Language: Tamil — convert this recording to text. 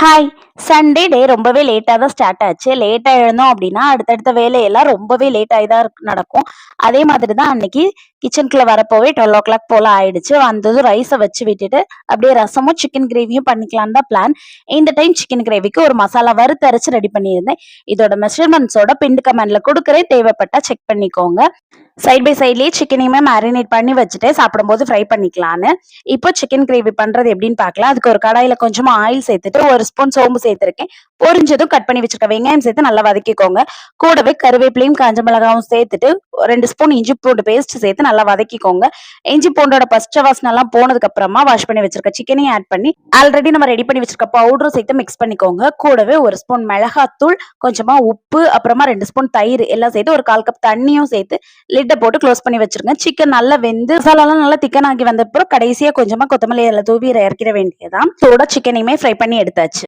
ஹாய்! சண்டே டே ரொம்பவே லேட்டா தான் ஸ்டார்ட் ஆச்சு. லேட்டா எழுந்தோம் அப்டின்னா, அடுத்தடுத்த வேலையெல்லாம் ரொம்பவே லேட் ஆயி தான் நடக்கும். அதே மாதிரி தான் அன்னைக்கு கிச்சனுக்குள்ள வரப்போவே 12:00 போல ஆயிடுச்சு. வந்ததும் ரைஸ வச்சு விட்டுட்டு, அப்படியே ரசமும், சிக்கன் கிரேவியும் பண்ணிக்கலான்னு தான் பிளான். இந்த டைம் சிக்கன் கிரேவிக்கு ஒரு மசாலா வறுத்தரைச்சு ரெடி பண்ணியிருந்தேன். இதோட மெஷர்மெண்ட்ஸோட பின்டு கமெண்ட்ல குடுக்குறேன். தேவைப்பட்டா செக் பண்ணிக்கோங்க. சைட் பை சைட்லயே சிக்கனையுமே மேரினேட் பண்ணி வச்சுட்டு சாப்பிடும்போது ஃப்ரை பண்ணிக்கலான்னு. இப்போ சிக்கன் கிரேவி பண்றது எப்படின்னு பார்க்கலாம். அதுக்கு ஒரு கடாயில கொஞ்சமா ஆயில் சேர்த்துட்டு 1 ஸ்பூன் சோம்பு சேர்த்திருக்கேன். பொரிஞ்சதும் கட் பண்ணி வச்சிருக்க வெங்காயம் சேர்த்து நல்லா வதக்கிக்கோங்க. கூடவே கருவேப்பிலையும், காஞ்ச மிளகாயும் சேர்த்துட்டு 2 ஸ்பூன் இஞ்சி பூண்டு பேஸ்ட் சேர்த்து நல்லா வதக்கிக்கோங்க. இஞ்சி பூண்டோட பச்சை வாசனை எல்லாம் போனதுக்கு அப்புறமா வாஷ் பண்ணி வச்சிருக்க சிக்கனையும் ஆட் பண்ணி ஆல்ரெடி நம்ம ரெடி பண்ணி வச்சிருக்க பவுடரும் சேர்த்து மிக்ஸ் பண்ணிக்கோங்க. கூடவே 1 ஸ்பூன் மிளகாத்தூள், கொஞ்சமா உப்பு, அப்புறமா 2 ஸ்பூன் தயிர் எல்லாம் சேர்த்து ஒரு 1/4 கப் தண்ணியும் சேர்த்து லிட்ட போட்டு க்ளோஸ் பண்ணி வச்சிருங்க. சிக்கன் நல்லா வெந்து மசாலாலாம் நல்லா திக்கன் ஆகி வந்த அப்புறம் கடைசியா கொஞ்சமா கொத்தமல்லி இலை தூவி இறக்கிட வேண்டியதான். சூடா சிக்கனையுமே ஃப்ரை பண்ணி எடுத்தாச்சு.